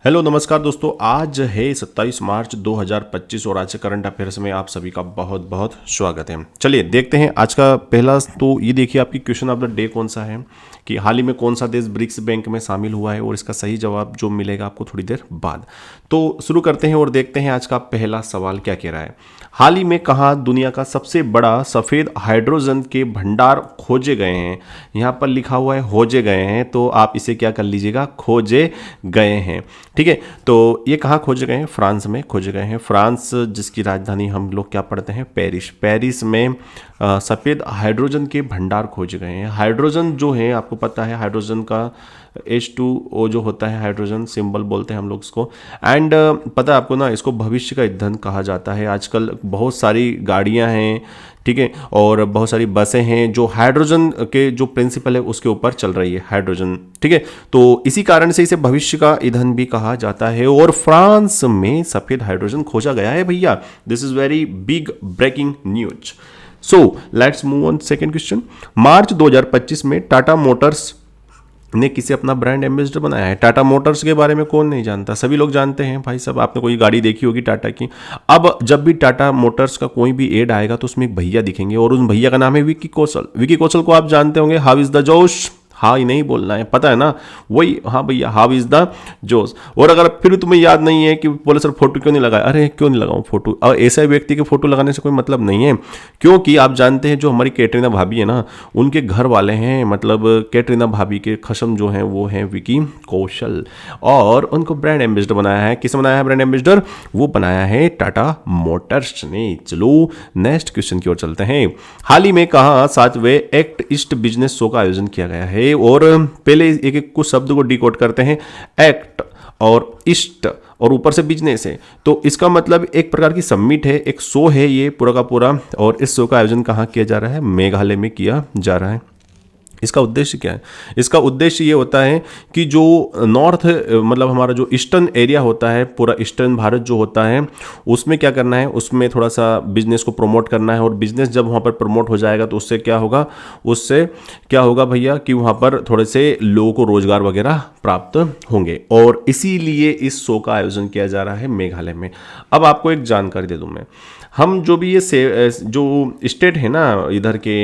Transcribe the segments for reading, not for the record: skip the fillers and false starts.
Hello नमस्कार दोस्तों, आज है 27 मार्च 2025 और आज के करंट अफेयर्स में आप सभी का बहुत बहुत स्वागत है। चलिए देखते हैं आज का पहला। तो ये देखिए आपकी क्वेश्चन ऑफ द डे कौन सा है कि हाल ही में कौन सा देश ब्रिक्स बैंक में शामिल हुआ है, और इसका सही जवाब जो मिलेगा आपको थोड़ी देर बाद। तो शुरू करते हैं और देखते हैं आज का पहला सवाल क्या कह रहा है। हाल ही में कहाँ दुनिया का सबसे बड़ा सफ़ेद हाइड्रोजन के भंडार खोजे गए हैं। यहाँ पर लिखा हुआ है खोजे गए हैं, तो आप इसे क्या कर लीजिएगा, खोजे गए हैं। ठीक है, तो ये कहाँ खोजे गए हैं? फ्रांस में खोजे गए हैं। फ्रांस जिसकी राजधानी हम लोग क्या पढ़ते हैं, पेरिस। पेरिस में सफ़ेद हाइड्रोजन के भंडार खोजे गए हैं। हाइड्रोजन जो है आपको पता है, हाइड्रोजन का H2O जो होता है, हाइड्रोजन सिंबल बोलते हैं हम लोग इसको। एंड पता है आपको ना, इसको भविष्य का ईंधन कहा जाता है। आजकल बहुत सारी गाड़ियां हैं, ठीक है, और बहुत सारी बसें हैं जो हाइड्रोजन के जो प्रिंसिपल है उसके ऊपर चल रही है, हाइड्रोजन। ठीक है, तो इसी कारण से इसे भविष्य का ईंधन भी कहा जाता है। और फ्रांस में सफ़ेद हाइड्रोजन खोजा गया है भैया। This is very big breaking news. So let's move on second question. March 2025 में टाटा मोटर्स ने किसे अपना ब्रांड एम्बेसडर बनाया है। टाटा मोटर्स के बारे में कौन नहीं जानता, सभी लोग जानते हैं भाई साहब। आपने कोई गाड़ी देखी होगी टाटा की। अब जब भी टाटा मोटर्स का कोई भी एड आएगा तो उसमें एक भैया दिखेंगे, और उस भैया का नाम है विकी कौशल। विकी कौशल को आप जानते होंगे, हाउ इज द जोश। हाँ ही नहीं बोलना है, पता है ना, वही हाँ भैया, हाउ इज द जोश। और अगर फिर तुम्हें याद नहीं है कि बोले सर फोटो क्यों नहीं लगाया, अरे क्यों नहीं लगाऊं फोटो। और ऐसे व्यक्ति के फोटो लगाने से कोई मतलब नहीं है, क्योंकि आप जानते हैं जो हमारी कैटरीना भाभी है ना, उनके घर वाले हैं, मतलब कैटरीना भाभी के खसम जो हैं वो हैं विकी कौशल, और उनको ब्रांड एम्बेसडर बनाया है। किसने बनाया है ब्रांड एम्बेसडर? वो बनाया है टाटा मोटर्स ने। चलो नेक्स्ट क्वेश्चन की ओर चलते हैं। हाल ही में कहा 7वें एक्ट ईस्ट बिजनेस शो का आयोजन किया गया है। और पहले एक एक कुछ शब्द को डिकोड करते हैं। एक्ट और ईस्ट और ऊपर से बिजनेस है, तो इसका मतलब एक प्रकार की समिट है, एक शो है ये पूरा का पूरा। और इस शो का आयोजन कहाँ किया जा रहा है? मेघालय में किया जा रहा है। इसका उद्देश्य क्या है? इसका उद्देश्य ये होता है कि जो नॉर्थ मतलब हमारा जो ईस्टर्न एरिया होता है, पूरा ईस्टर्न भारत जो होता है, उसमें क्या करना है, उसमें थोड़ा सा बिजनेस को प्रमोट करना है। और बिजनेस जब वहाँ पर प्रमोट हो जाएगा तो उससे क्या होगा, उससे क्या होगा भैया कि वहाँ पर थोड़े से लोगों को रोजगार वगैरह प्राप्त होंगे। और इसीलिए इस शो का आयोजन किया जा रहा है मेघालय में। अब आपको एक जानकारी दे दूँ मैं, हम जो भी ये जो स्टेट है ना इधर के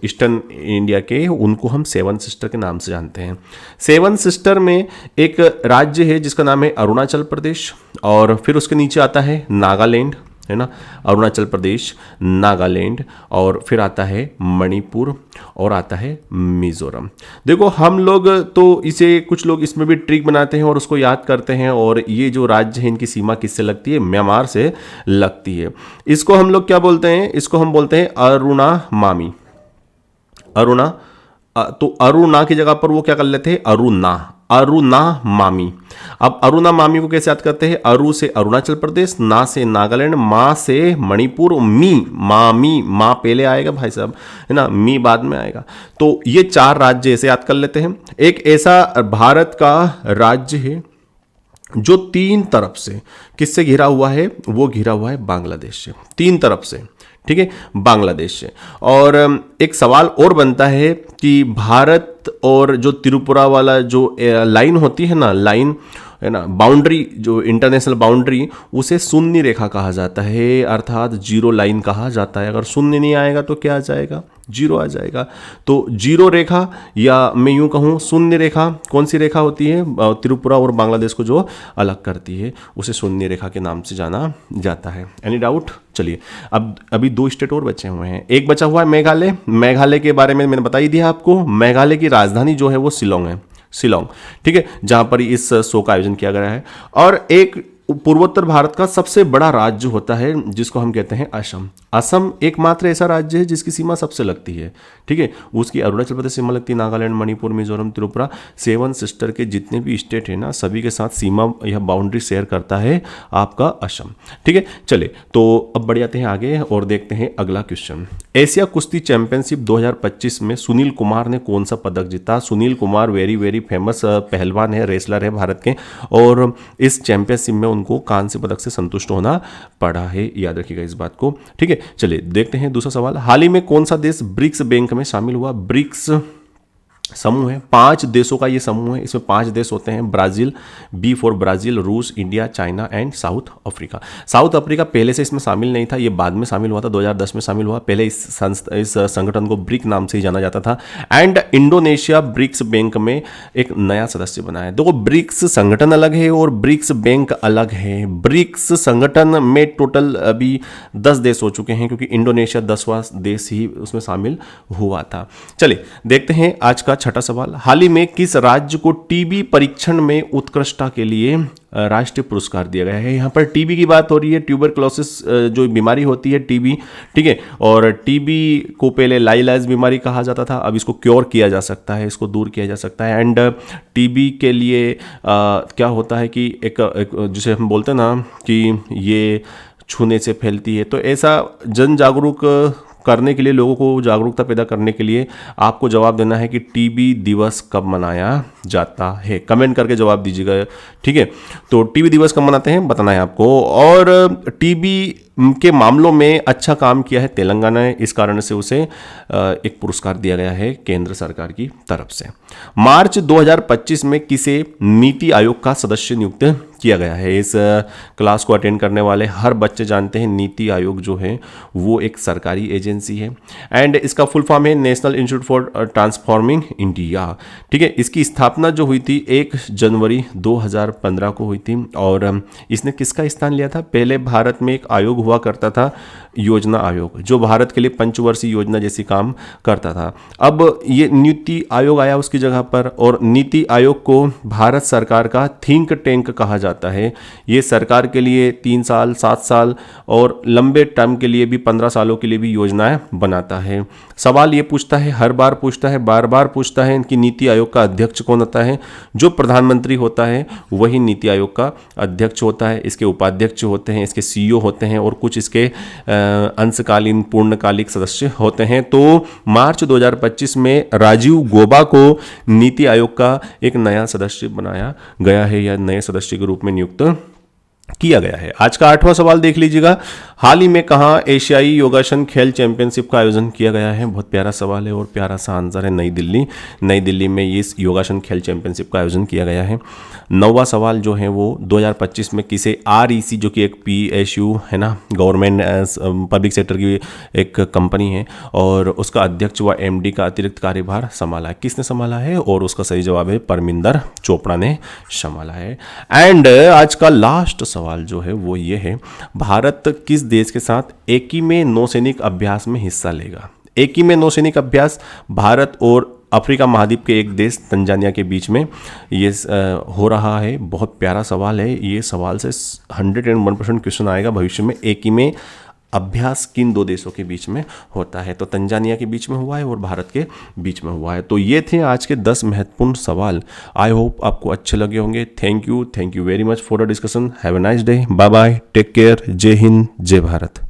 ईस्टर्न इंडिया के, उनको हम सेवन सिस्टर के नाम से जानते हैं। सेवन सिस्टर में एक राज्य है जिसका नाम है अरुणाचल प्रदेश, और फिर उसके नीचे आता है नागालैंड, है ना, अरुणाचल प्रदेश, नागालैंड, और फिर आता है मणिपुर, और आता है मिजोरम। देखो हम लोग तो इसे, कुछ लोग इसमें भी ट्रिक बनाते हैं और उसको याद करते हैं। और ये जो राज्य है इनकी सीमा किससे लगती है? म्यांमार से लगती है। इसको हम लोग क्या बोलते हैं? इसको हम बोलते हैं अरुणा मामी। अरुणा, तो अरुणा की जगह पर वो क्या कर लेते हैं? अरुणा, अरुणा मामी। अब अरुणा मामी को कैसे याद करते हैं? अरु से अरुणाचल प्रदेश, ना से नागालैंड, मा से मणिपुर, मी मामी, माँ पहले आएगा भाई साहब, है ना, मी बाद में आएगा। तो ये चार राज्य ऐसे याद कर लेते हैं। एक ऐसा भारत का राज्य है जो तीन तरफ से किससे घिरा हुआ है? वो घिरा हुआ है बांग्लादेश से, तीन तरफ से, ठीक है, बांग्लादेश से। और एक सवाल और बनता है कि भारत और जो त्रिपुरा वाला जो लाइन होती है ना, लाइन है ना, बाउंड्री, जो इंटरनेशनल बाउंड्री, उसे शून्य रेखा कहा जाता है, अर्थात जीरो लाइन कहा जाता है। अगर शून्य नहीं आएगा तो क्या आ जाएगा? जीरो आ जाएगा। तो जीरो रेखा, या मैं यूं कहूँ शून्य रेखा, कौन सी रेखा होती है त्रिपुरा और बांग्लादेश को जो अलग करती है, उसे शून्य रेखा के नाम से जाना जाता है। Any doubt? चलिए अब अभी दो स्टेट और बचे हुए हैं। एक बचा हुआ है मेघालय। मेघालय के बारे में मैंने बता ही दिया आपको। मेघालय की राजधानी जो है वो शिलोंग है, शिलोंग, ठीक है, जहां पर इस शो का आयोजन किया गया है। और एक पूर्वोत्तर भारत का सबसे बड़ा राज्य होता है जिसको हम कहते हैं असम। असम एकमात्र ऐसा राज्य है जिसकी सीमा सबसे लगती है, ठीक है, उसकी अरुणाचल प्रदेश सीमा लगती है, नागालैंड, मणिपुर, मिजोरम, त्रिपुरा, सेवन सिस्टर के जितने भी स्टेट है ना, सभी के साथ सीमा यह बाउंड्री शेयर करता है आपका असम। ठीक है, चले तो अब बढ़ जाते हैं आगे और देखते हैं अगला क्वेश्चन। एशिया कुश्ती चैंपियनशिप 2025 में सुनील कुमार ने कौन सा पदक जीता? Sunil Kumar very very famous पहलवान है, रेसलर है भारत के, और इस चैंपियनशिप में उनको कांस्य पदक से संतुष्ट होना पड़ा है, याद रखिएगा इस बात को। ठीक है, चलिए देखते हैं दूसरा सवाल। हाल ही में कौन सा देश ब्रिक्स बैंक में शामिल हुआ? ब्रिक्स समूह है, 5 देशों का ये समूह है। इसमें 5 देश होते हैं, ब्राज़ील, बी फॉर ब्राज़ील, रूस, India, China and south Africa. South Africa पहले से इसमें शामिल नहीं था, ये बाद में शामिल हुआ था, 2010 में शामिल हुआ। पहले इस संगठन को ब्रिक नाम से ही जाना जाता था। एंड इंडोनेशिया ब्रिक्स बैंक में एक नया सदस्य बना है। देखो, ब्रिक्स संगठन अलग है और ब्रिक्स बैंक अलग है। ब्रिक्स संगठन में टोटल अभी 10 देश हो चुके हैं, क्योंकि इंडोनेशिया 10वां देश ही उसमें शामिल हुआ था। चलिए देखते हैं आज का छठा सवाल। हाल ही में किस राज्य को टीबी परीक्षण में उत्कृष्टता के लिए राष्ट्रीय पुरस्कार दिया गया है? यहाँ पर टीबी की बात हो रही है, ट्यूबरक्लोसिस जो बीमारी होती है टीबी, ठीक है। और टीबी को पहले लाइलाज बीमारी कहा जाता था, अब इसको क्योर किया जा सकता है, इसको दूर किया जा सकता है। एंड टीबी के लिए क्या होता है कि एक जिसे हम बोलते हैं ना कि ये छूने से फैलती है, तो ऐसा जन जागरूक करने के लिए, लोगों को जागरूकता पैदा करने के लिए आपको जवाब देना है कि टीबी दिवस कब मनाया जाता है। कमेंट करके जवाब दीजिएगा, ठीक है। तो टीबी दिवस कब मनाते हैं बताना है आपको। और टीबी के मामलों में अच्छा काम किया है तेलंगाना ने, इस कारण से उसे एक पुरस्कार दिया गया है केंद्र सरकार की तरफ से। मार्च 2025 में किसे नीति आयोग का सदस्य नियुक्त किया गया है? इस क्लास को अटेंड करने वाले हर बच्चे जानते हैं नीति आयोग जो है वो एक सरकारी एजेंसी है। एंड इसका फुल फॉर्म है national institute for transforming India, ठीक है। इसकी स्थापना जो हुई थी 1 जनवरी 2015 को हुई थी। और इसने किसका स्थान लिया था? पहले भारत में एक आयोग हुआ करता था, योजना आयोग, जो भारत के लिए पंचवर्षीय योजना जैसी काम करता था। अब ये नीति आयोग आया उसकी जगह पर, और नीति आयोग को भारत सरकार का थिंक टैंक कहा जाता है। ये सरकार के लिए 3 साल, 7 साल और लंबे टर्म के लिए भी 15 सालों के लिए भी योजनाएं बनाता है। सवाल ये पूछता है, हर बार पूछता है, बार बार पूछता है कि नीति आयोग का अध्यक्ष कौन होता है? जो प्रधानमंत्री होता है वही नीति आयोग का अध्यक्ष होता है। इसके उपाध्यक्ष होते हैं, इसके सीईओ होते हैं और कुछ इसके अंशकालीन पूर्णकालिक सदस्य होते हैं। तो मार्च 2025 में राजीव गौबा को नीति आयोग का एक नया सदस्य बनाया गया है, या नए सदस्य के रूप में नियुक्त किया गया है। आज का 8वां सवाल देख लीजिएगा। हाल ही में कहाँ एशियाई योगासन खेल चैंपियनशिप का आयोजन किया गया है? बहुत प्यारा सवाल है और प्यारा सा आंसर है, नई दिल्ली। नई दिल्ली में इस योगासन खेल चैंपियनशिप का आयोजन किया गया है। 9वां सवाल जो है वो 2025 में किसे REC, जो कि एक PSU है ना, गवर्नमेंट पब्लिक सेक्टर की एक कंपनी है, और उसका अध्यक्ष व MD का अतिरिक्त कार्यभार संभाला है? किसने संभाला है? और उसका सही जवाब है परमिंदर चोपड़ा ने संभाला है। एंड आज का लास्ट सवाल जो है वो ये है, भारत किस देश के साथ एकी में नौसैनिक अभ्यास में हिस्सा लेगा? एकी में नौसैनिक अभ्यास भारत और अफ्रीका महाद्वीप के एक देश तंजानिया के बीच में ये हो रहा है। बहुत प्यारा सवाल है, ये सवाल से 101% क्वेश्चन आएगा भविष्य में। एकी में अभ्यास किन 2 देशों के बीच में होता है? तो तंजानिया के बीच में हुआ है और भारत के बीच में हुआ है। तो ये थे आज के 10 महत्वपूर्ण सवाल। आई होप आपको अच्छे लगे होंगे। Thank you very much for the discussion. Have a nice day. Bye bye, take care. जय हिंद, जय भारत।